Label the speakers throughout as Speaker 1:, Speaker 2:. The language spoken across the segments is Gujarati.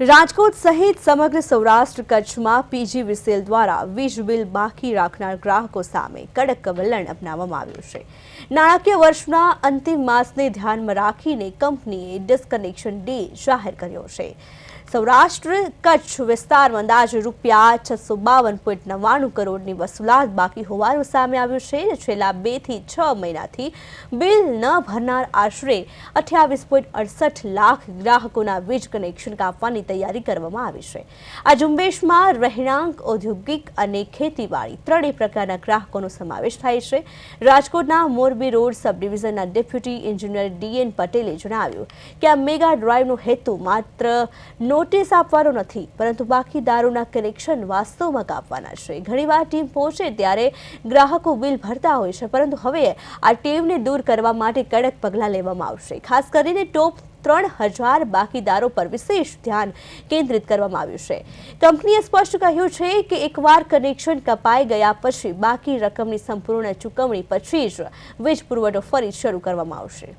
Speaker 1: રાજકોટ સહિત સમગ્ર સૌરાષ્ટ્ર કચ્છમાં પીજીવીસીએલ દ્વારા વીજ બિલ બાકી રાખનાર ગ્રાહકો સામે કડક વલણ અપનાવવામાં આવ્યું છે। નાણાકીય વર્ષના અંતિમ માસને ધ્યાનમાં રાખીને કંપનીએ ડિસ્કનેક્શન ડે જાહેર કર્યો છે। સૌરાષ્ટ્ર કચ્છ વિસ્તારમાં અંદાજે રૂપિયા 652.99 કરોડની વસૂલાત બાકી હોવાનું સામે આવ્યું છે। છેલ્લા 2 થી 6 મહિનાથી બિલ ન ભરનાર આશરે 28.68 લાખ ગ્રાહકોના વીજ કનેક્શન કાપવાની તૈયારી કરવામાં આવી છે। આ ઝુંબેશમાં રહેણાંક, ઔદ્યોગિક અને ખેતીવાડી ત્રણેય પ્રકારના ગ્રાહકોનો સમાવેશ થાય છે। રાજકોટના મોરબી રોડ સબ ડિવિઝનના ડેપ્યુટી એન્જિનિયર ડીએન પટેલે જણાવ્યું કે આ મેગા ડ્રાઈવનો હેતુ માત્ર નોટિસ આપવાનો નથી, પરંતુ બાકીદારોના કનેક્શન વાસ્તવમાં કાપવાના છે। ઘણીવાર ટીમ પહોંચે ત્યારે ગ્રાહકો બિલ ભરતા હોય છે, પરંતુ હવે આ ટેવને દૂર કરવા માટે કડક પગલાં લેવામાં આવશે। ખાસ કરીને ટોપ 3000 બાકીદારો પર વિશેષ ધ્યાન કેન્દ્રિત કરવામાં આવ્યું છે। કંપનીએ સ્પષ્ટ કહ્યું છે કે એકવાર કનેક્શન કપાઈ ગયા પછી બાકી રકમની સંપૂર્ણ ચૂકવણી પછી જ વીજ પુરવઠો ફરી શરૂ કરવામાં આવશે।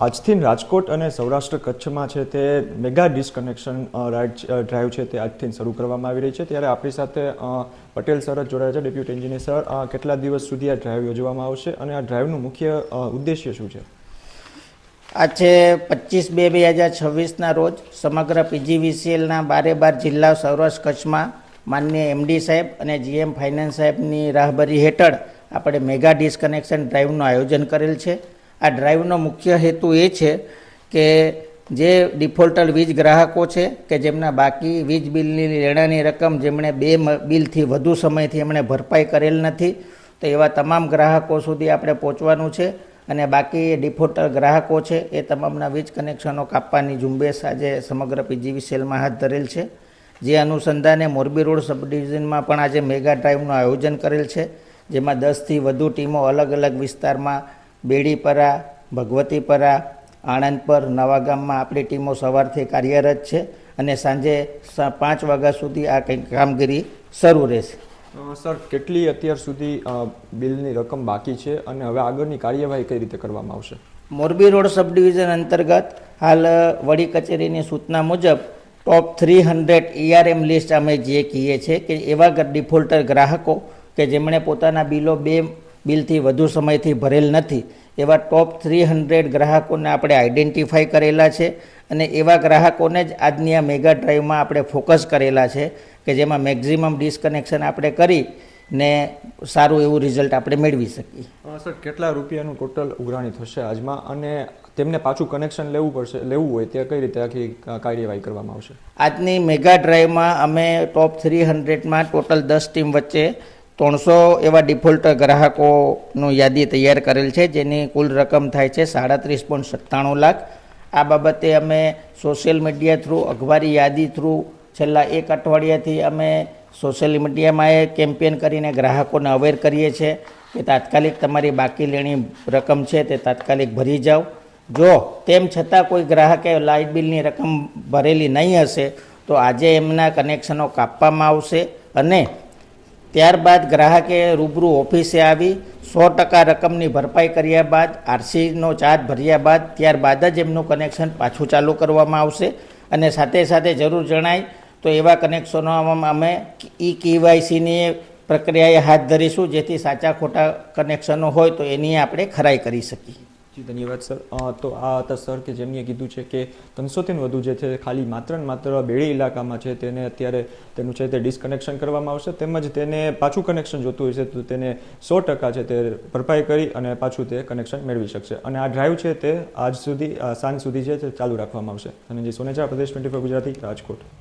Speaker 2: આજથી રાજકોટ અને સૌરાષ્ટ્ર કચ્છમાં છે તે મેગા ડિસ્કનેક્શન ડ્રાઈવ છે તે આજથી શરૂ કરવામાં આવી રહી છે। ત્યારે આપણી સાથે પટેલ સર જોડાયા છે, ડેપ્યુટી એન્જિનિયર સર। કેટલા દિવસ સુધી આ ડ્રાઈવ યોજવામાં આવશે અને આ ડ્રાઈવનું મુખ્ય ઉદ્દેશ્ય શું છે?
Speaker 3: આજે 25/2/2026ના રોજ સમગ્ર પીજીવીસીએલના 12 જિલ્લા સૌરાષ્ટ્ર કચ્છમાં માનનીય એમડી સાહેબ અને જીએમ ફાઇનાન્સ સાહેબની રાહબરી હેઠળ આપણે મેગા ડિસ્કનેક્શન ડ્રાઈવનું આયોજન કરેલ છે। આ ડ્રાઈવનો મુખ્ય હેતુ એ છે કે જે ડિફોલ્ટર વીજ ગ્રાહકો છે કે જેમના બાકી વીજ બિલની લેણાની રકમ જેમણે 2 બિલથી વધુ સમયથી એમણે ભરપાઈ કરેલ નથી, તો એવા તમામ ગ્રાહકો સુધી આપણે પહોંચવાનું છે અને બાકી ડિફોલ્ટર ગ્રાહકો છે એ તમામના વીજ કનેક્શનો કાપવાની ઝુંબેશ આજે સમગ્ર પીજીવીસીએલમાં હાથ ધરેલ છે। જે અનુસંધાને મોરબી રોડ સબ ડિવિઝનમાં પણ આજે મેગા ડ્રાઈવનું આયોજન કરેલ છે, જેમાં 10થી વધુ ટીમો અલગ અલગ વિસ્તારમાં બેડીપરા, ભગવતીપરા, આણંદપર, નવાગામમાં આપણી ટીમો સવારથી કાર્યરત છે અને સાંજે 5 વાગ્યા સુધી આ કામગીરી શરૂ રહેશે।
Speaker 2: સર, કેટલી અત્યાર સુધી બિલની રકમ બાકી છે અને હવે આગળની કાર્યવાહી કઈ રીતે કરવામાં આવશે?
Speaker 3: મોરબી રોડ સબ ડિવિઝન અંતર્ગત હાલ વડી કચેરીની સૂચના મુજબ ટોપ 300 ERM લિસ્ટ અમે જે કહીએ છીએ કે એવા ડિફોલ્ટર ગ્રાહકો કે જેમણે પોતાના બિલો 2 બિલથી વધુ સમયથી ભરેલ નથી, એવા ટોપ 300 ગ્રાહકોને આપણે આઈડેન્ટિફાઈ કરેલા છે અને એવા ગ્રાહકોને જ આજની આ મેગા ડ્રાઈવમાં આપણે ફોકસ કરેલા છે કે જેમાં મેક્ઝિમમ ડિસ્કનેક્શન આપણે કરી ને સારું એવું રિઝલ્ટ આપણે મેળવી શકીએ।
Speaker 2: સર, કેટલા રૂપિયાનું ટોટલ ઉઘરાણી થશે આજમાં અને તેમને પાછું કનેક્શન લેવું હોય તે કઈ રીતે આખી કાર્યવાહી કરવામાં આવશે?
Speaker 3: આજની મેગા ડ્રાઈવમાં અમે ટોપ 300માં ટોટલ 10 ટીમ વચ્ચે 300 એવા ડિફોલ્ટર ગ્રાહકોનું યાદી તૈયાર કરેલ છે, જેની કુલ રકમ થાય છે 37.97 લાખ। આ બાબતે અમે સોશિયલ મીડિયા થ્રુ, અખબારી યાદી થ્રુ છેલ્લા 1 અઠવાડિયાથી અમે સોશિયલ મીડિયામાં એ કેમ્પેન કરીને ગ્રાહકોને અવેર કરીએ છીએ કે તાત્કાલિક તમારી બાકી લેણી રકમ છે તે તાત્કાલિક ભરી જાઓ। જો તેમ છતાં કોઈ ગ્રાહકે લાઇટ બિલની રકમ ભરેલી નહીં હશે તો આજે એમના કનેક્શનો કાપવામાં આવશે અને ત્યારબાદ ગ્રાહકે રૂબરૂ ઓફિસે આવી 100% રકમની ભરપાઈ કર્યા બાદ આરસીનો ચાર્જ ભર્યા બાદ ત્યારબાદ જ એમનું કનેક્શન પાછું ચાલુ કરવામાં આવશે અને સાથે સાથે જરૂર જણાય તો એવા કનેક્શનોમાં અમે KYCની પ્રક્રિયાએ હાથ ધરીશું, જેથી સાચા ખોટા કનેક્શનો હોય તો એની આપણે ખરાઈ કરી શકીએ।
Speaker 2: જી, ધન્યવાદ સર। તો આ હતા સર કે જેમણે કીધું છે કે 300થી વધુ જે છે ખાલી માત્ર ને માત્ર બેડી ઇલાકામાં છે તેને અત્યારે તેનું છે તે ડિસ્કનેક્શન કરવામાં આવશે, તેમજ તેને પાછું કનેક્શન જોતું હોય છે તો તેને 100% છે તે ભરપાઈ કરી અને પાછું તે કનેક્શન મેળવી શકશે અને આ ડ્રાઈવ છે તે આજ સુધી સાંજ સુધી છે તે ચાલુ રાખવામાં આવશે। ધનંજય સોનેચા, પ્રદેશ 24 ગુજરાતી, રાજકોટ।